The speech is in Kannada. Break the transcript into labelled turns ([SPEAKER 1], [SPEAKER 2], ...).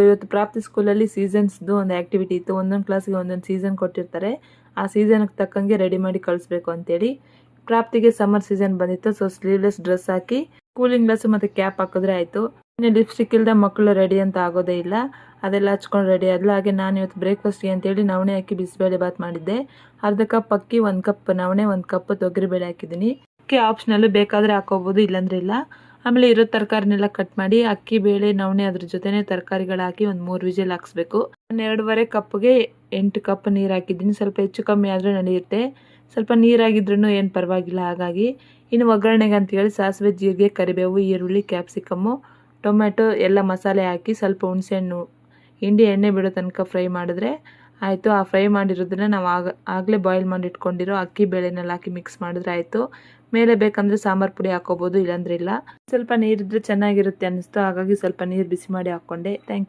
[SPEAKER 1] ಇವತ್ತು ಪ್ರಾಪ್ತಿ ಸ್ಕೂಲಲ್ಲಿ ಸೀಸನ್ಸ್ದು ಒಂದು ಆ್ಯಕ್ಟಿವಿಟಿ ಇತ್ತು. ಒಂದೊಂದು ಕ್ಲಾಸ್ಗೆ ಒಂದೊಂದು ಸೀಸನ್ ಕೊಟ್ಟಿರ್ತಾರೆ. ಆ ಸೀಸನ್ಗೆ ತಕ್ಕಂಗೆ ರೆಡಿ ಮಾಡಿ ಕಳಿಸ್ಬೇಕು ಅಂತೇಳಿ. ಪ್ರಾಪ್ತಿಗೆ ಸಮ್ಮರ್ ಸೀಸನ್ ಬಂದಿತ್ತು. ಸೊ ಸ್ಲೀವ್ಲೆಸ್ ಡ್ರೆಸ್ ಹಾಕಿ ಕೂಲಿಂಗ್ ಗ್ಲಾಸ್ ಮತ್ತು ಕ್ಯಾಪ್ ಹಾಕಿದ್ರೆ ಆಯಿತು. ಇನ್ನು ಲಿಪ್ಸ್ಟಿಕ್ ಇಲ್ಲದೆ ಮಕ್ಕಳು ರೆಡಿ ಅಂತ ಆಗೋದೇ ಇಲ್ಲ. ಅದೆಲ್ಲ ಹಚ್ಕೊಂಡು ರೆಡಿ ಆದ್ಲು. ಹಾಗೆ ನಾನು ಇವತ್ತು ಬ್ರೇಕ್ಫಾಸ್ಟ್ಗೆ ಅಂತೇಳಿ ನವಣೆ ಹಾಕಿ ಬಿಸಿಬೇಳೆ ಬಾತ್ ಮಾಡಿದ್ದೆ. ಅರ್ಧ ಕಪ್ ಅಕ್ಕಿ, 1 ಕಪ್ ನವಣೆ, 1 ಕಪ್ ತೊಗರಿಬೇಳೆ ಹಾಕಿದ್ದೀನಿ. ಅಕ್ಕಿ ಆಪ್ಷನಲ್ಲು, ಬೇಕಾದರೆ ಹಾಕೋಬೋದು, ಇಲ್ಲಾಂದ್ರೆ ಇಲ್ಲ. ಆಮೇಲೆ ಇರೋ ತರಕಾರಿನೆಲ್ಲ ಕಟ್ ಮಾಡಿ ಅಕ್ಕಿ, ಬೇಳೆ, ನವಣೆ ಅದ್ರ ಜೊತೆನೇ ತರಕಾರಿಗಳು ಹಾಕಿ ಒಂದು 3 ವಿಜಿಲ್ ಹಾಕ್ಸ್ಬೇಕು. ನಾನು 2.5 ಕಪ್ಗೆ 8 ಕಪ್ ನೀರು ಹಾಕಿದ್ದೀನಿ. ಸ್ವಲ್ಪ ಹೆಚ್ಚು ಕಮ್ಮಿ ಆದರೆ ನಡೆಯುತ್ತೆ. ಸ್ವಲ್ಪ ನೀರಾಗಿದ್ರೂ ಏನು ಪರವಾಗಿಲ್ಲ. ಹಾಗಾಗಿ ಇನ್ನು ಒಗ್ಗರಣೆಗೆ ಅಂತೇಳಿ ಸಾಸಿವೆ, ಜೀರಿಗೆ, ಕರಿಬೇವು, ಈರುಳ್ಳಿ, ಕ್ಯಾಪ್ಸಿಕಮ್ಮು, ಟೊಮೆಟೊ ಎಲ್ಲ ಮಸಾಲೆ ಹಾಕಿ ಸ್ವಲ್ಪ ಹುಣಸೆಹಣ್ಣು ಹಿಂಡಿ ಎಣ್ಣೆ ಬಿಡೋ ತನಕ ಫ್ರೈ ಮಾಡಿದ್ರೆ ಆಯಿತು. ಆ ಫ್ರೈ ಮಾಡಿರೋದನ್ನ ನಾವು ಆಗಲೇ ಬಾಯ್ಲ್ ಮಾಡಿ ಇಟ್ಕೊಂಡಿರೋ ಅಕ್ಕಿ ಬೇಳೆನೆಲ್ಲ ಹಾಕಿ ಮಿಕ್ಸ್ ಮಾಡಿದ್ರೆ ಆಯಿತು. ಮೇಲೆ ಬೇಕಂದರೆ ಸಾಂಬಾರು ಪುಡಿ ಹಾಕೋಬೋದು, ಇಲ್ಲಾಂದ್ರೆ ಇಲ್ಲ. ಸ್ವಲ್ಪ ನೀರಿದ್ರೆ ಚೆನ್ನಾಗಿರುತ್ತೆ ಅನ್ನಿಸ್ತು. ಹಾಗಾಗಿ ಸ್ವಲ್ಪ ನೀರು ಬಿಸಿ ಮಾಡಿ ಹಾಕ್ಕೊಂಡೆ. Thank you.